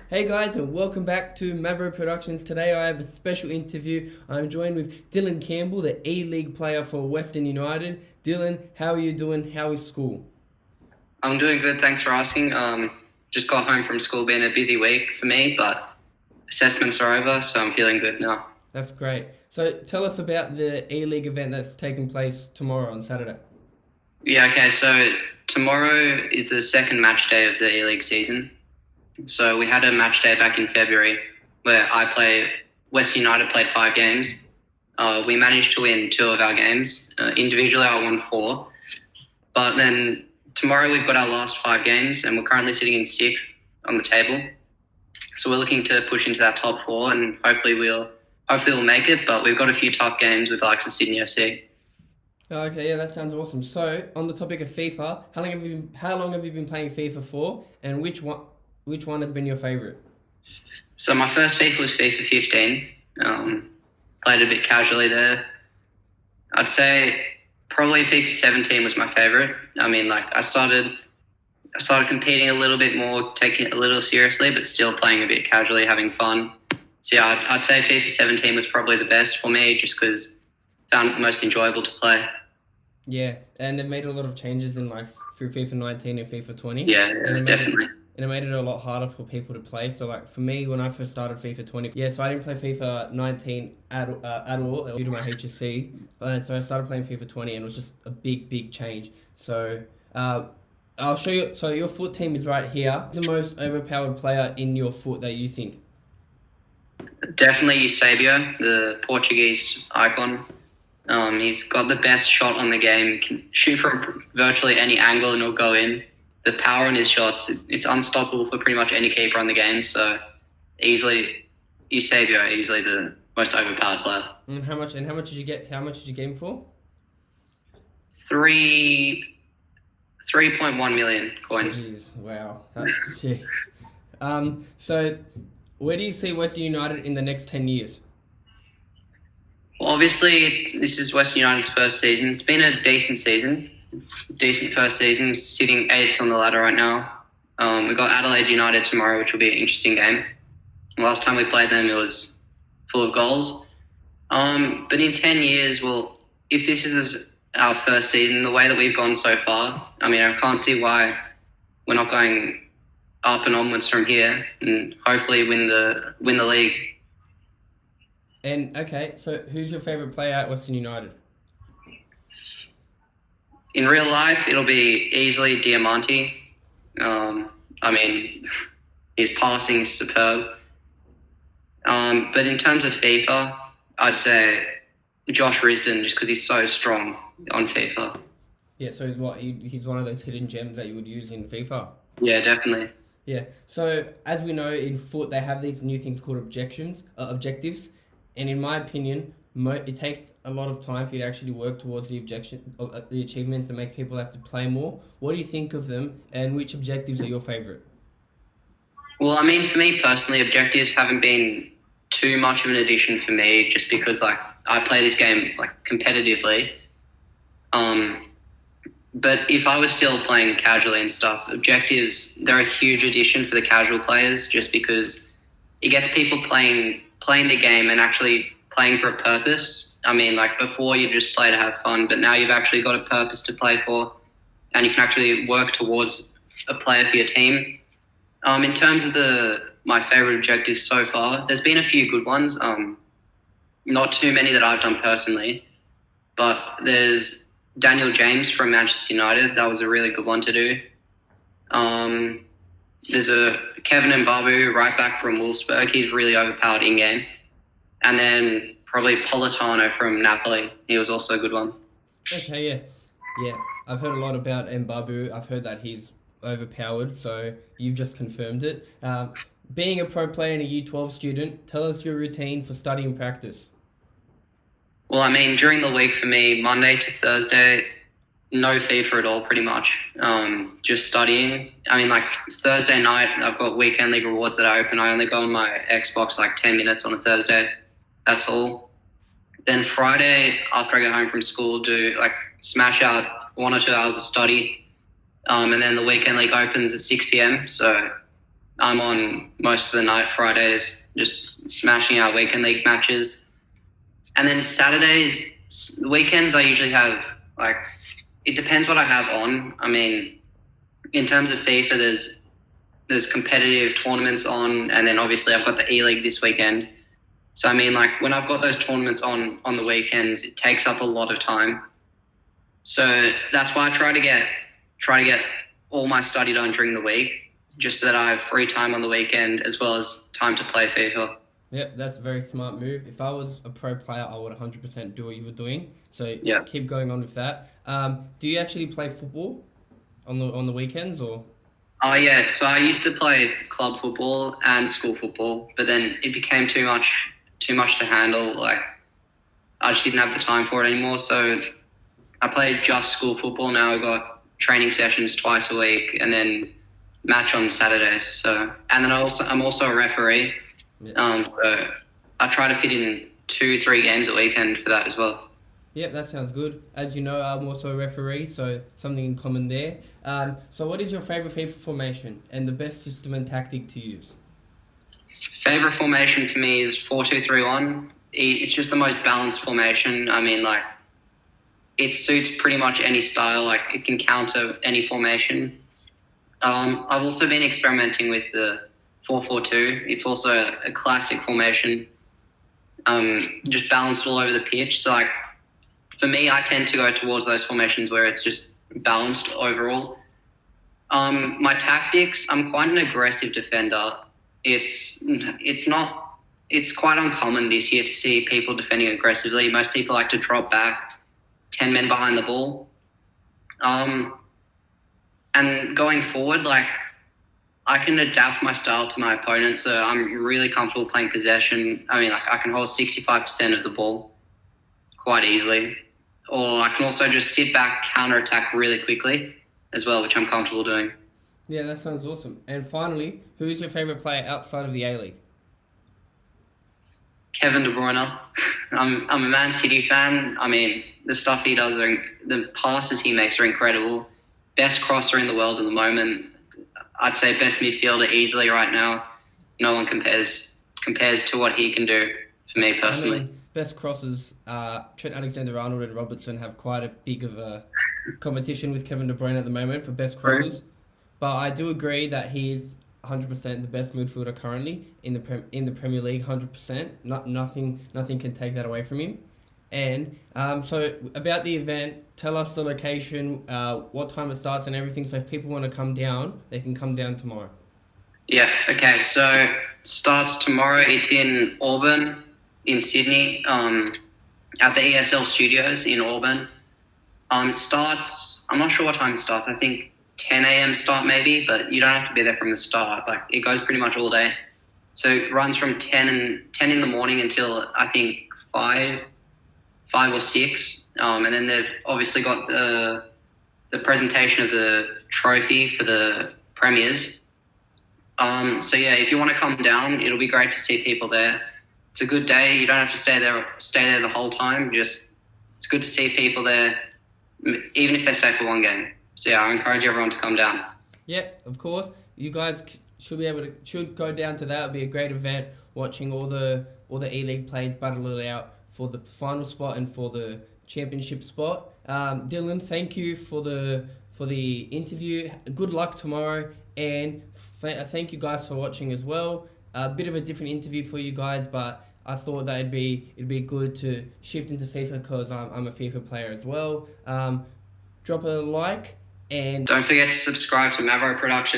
Hey guys, and welcome back to Mavro Productions. Today I have a special interview. I'm joined with Dylan Campbell, the E-League player for Western United. Dylan, how are you doing? How is school? I'm doing good, thanks for asking. Just got home from school, been a busy week for me, but assessments are over, so I'm feeling good now. That's great. So tell us about the E-League event that's taking place tomorrow on Saturday. Yeah, okay, so tomorrow is the second match day of the E-League season. So we had a match day back in February where West United played 5 games. We managed to win 2 of our games. Individually, I won 4. But then tomorrow we've got our last 5 games and we're currently sitting in 6th on the table. So we're looking to push into that top 4 and hopefully we'll make it, but we've got a few tough games with the likes of Sydney FC. Okay, yeah, that sounds awesome. So, on the topic of FIFA, how long have you been playing FIFA for, and which one has been your favorite? So my first FIFA was FIFA 15. Played a bit casually there. I'd say probably FIFA 17 was my favorite. I mean, I started competing a little bit more, taking it a little seriously, but still playing a bit casually, having fun. So yeah, I'd say FIFA 17 was probably the best for me, just because I found it the most enjoyable to play. Yeah, and they've made a lot of changes in through FIFA 19 and FIFA 20. Yeah, definitely. And it made it a lot harder for people to play. So for me, when I first started FIFA 20, yeah, so I didn't play FIFA 19 at all due to my HSC. So I started playing FIFA 20 and it was just a big change. So I'll show you. So your foot team is right here. Who's the most overpowered player in your foot that you think? Definitely Eusebio, the Portuguese icon. He's got the best shot on the game. Can shoot from virtually any angle and he'll go in. The power in his shots, it's unstoppable for pretty much any keeper on the game. So Eusebio, easily the most overpowered player. And how much did you get? How much did you get him for? 3.1 million coins. Jeez, wow. Jeez. So where do you see Western United in the next 10 years? Well, obviously, this is Western United's first season. It's been a decent season. Decent first season, sitting 8th on the ladder right now. We've got Adelaide United tomorrow, which will be an interesting game. Last time we played them, it was full of goals. But in 10 years, well, if this is our first season, the way that we've gone so far, I mean, I can't see why we're not going up and onwards from here and hopefully win the league. And okay, so who's your favourite player at Western United? In real life, it'll be easily Diamante. I mean, his passing is superb. But in terms of FIFA, I'd say Josh Risdon, just because he's so strong on FIFA. Yeah, so he's one of those hidden gems that you would use in FIFA? Yeah, definitely. Yeah, so as we know, in foot, they have these new things called objectives. And in my opinion, it takes a lot of time for you to actually work towards the achievements that makes people have to play more. What do you think of them, and which objectives are your favourite? Well, I mean, for me personally, objectives haven't been too much of an addition for me, just because I play this game competitively. But if I was still playing casually and stuff, objectives, they're a huge addition for the casual players, just because it gets people playing the game and actually playing for a purpose. I mean, before you just play to have fun, but now you've actually got a purpose to play for, and you can actually work towards a player for your team. In terms of my favourite objectives so far, there's been a few good ones. Not too many that I've done personally, but there's Daniel James from Manchester United. That was a really good one to do. There's a Kevin Mbabu, right back from Wolfsburg. He's really overpowered in-game. And then probably Politano from Napoli. He was also a good one. Okay, yeah. Yeah, I've heard a lot about Mbabu. I've heard that he's overpowered, so you've just confirmed it. Being a pro player and a U12 student, tell us your routine for study and practice. Well, I mean, during the week for me, Monday to Thursday, no FIFA at all, pretty much. Just studying. I mean, Thursday night, I've got weekend league rewards that I open. I only go on my Xbox 10 minutes on a Thursday. That's all. Then Friday, after I get home from school, smash out 1 or 2 hours of study. And then the weekend league opens at 6 p.m. So I'm on most of the night Fridays, just smashing out weekend league matches. And then Saturdays, weekends, I usually have, like, it depends what I have on. I mean, in terms of FIFA, there's competitive tournaments on, and then obviously I've got the E-League this weekend. So, I mean, like, when I've got those tournaments on the weekends, it takes up a lot of time. So that's why I try to get all my study done during the week, just so that I have free time on the weekend as well as time to play FIFA. Yep, that's a very smart move. If I was a pro player, I would 100% do what you were doing. So Yeah. keep going on with that. Do you actually play football on the weekends or? Oh yeah, so I used to play club football and school football, but then it became too much to handle. Like, I just didn't have the time for it anymore. So I play just school football now. I've got training sessions twice a week and then match on Saturdays. So, and then I'm also a referee. Yeah. So I try to fit in 2-3 games a weekend for that as well. Yep, that sounds good. As you know, I'm also a referee, so something in common there. So what is your favorite FIFA formation and the best system and tactic to use? Favorite formation for me is 4-2-3-1. It's just the most balanced formation. I mean, like, it suits pretty much any style. Like, it can counter any formation. I've also been experimenting with the 4-4-2. It's also a classic formation. Just balanced all over the pitch. So, like, for me, I tend to go towards those formations where it's just balanced overall. My tactics, I'm quite an aggressive defender. It's quite uncommon this year to see people defending aggressively. Most people like to drop back, 10 men behind the ball. And going forward, like, I can adapt my style to my opponent, so I'm really comfortable playing possession. I mean, like, I can hold 65% of the ball quite easily. Or I can also just sit back, counter-attack really quickly as well, which I'm comfortable doing. Yeah, that sounds awesome. And finally, who is your favorite player outside of the A-League? Kevin De Bruyne. I'm a Man City fan. I mean, the stuff he does, the passes he makes are incredible. Best crosser in the world at the moment. I'd say best midfielder easily right now. No one compares to what he can do for me personally. I mean, best crosses, Trent Alexander-Arnold and Robertson have quite a big of a competition with Kevin De Bruyne at the moment for best crosses. But I do agree that he is 100% the best midfielder currently in the Premier League. 100%. Nothing can take that away from him. And so about the event, tell us the location, what time it starts, and everything. So if people want to come down, they can come down tomorrow. Yeah. Okay. So it starts tomorrow. It's in Auburn, in Sydney, at the ESL Studios in Auburn. Starts. I'm not sure what time it starts. I think 10 a.m. start maybe, but you don't have to be there from the start. Like, it goes pretty much all day. So it runs from 10 in the morning until I think 5 or 6. And then they've obviously got the presentation of the trophy for the premiers. So yeah, if you want to come down, it'll be great to see people there. It's a good day. You don't have to stay there the whole time. Just, it's good to see people there, even if they stay for one game. So yeah, I encourage everyone to come down. Yep, of course. You guys should go down to that. It'll be a great event, watching all the E-League players battle it out for the final spot and for the championship spot. Dylan, thank you for the interview. Good luck tomorrow, and thank you guys for watching as well. A bit of a different interview for you guys, but I thought that it'd be good to shift into FIFA because I'm a FIFA player as well. Drop a like and don't forget to subscribe to Mavro Productions.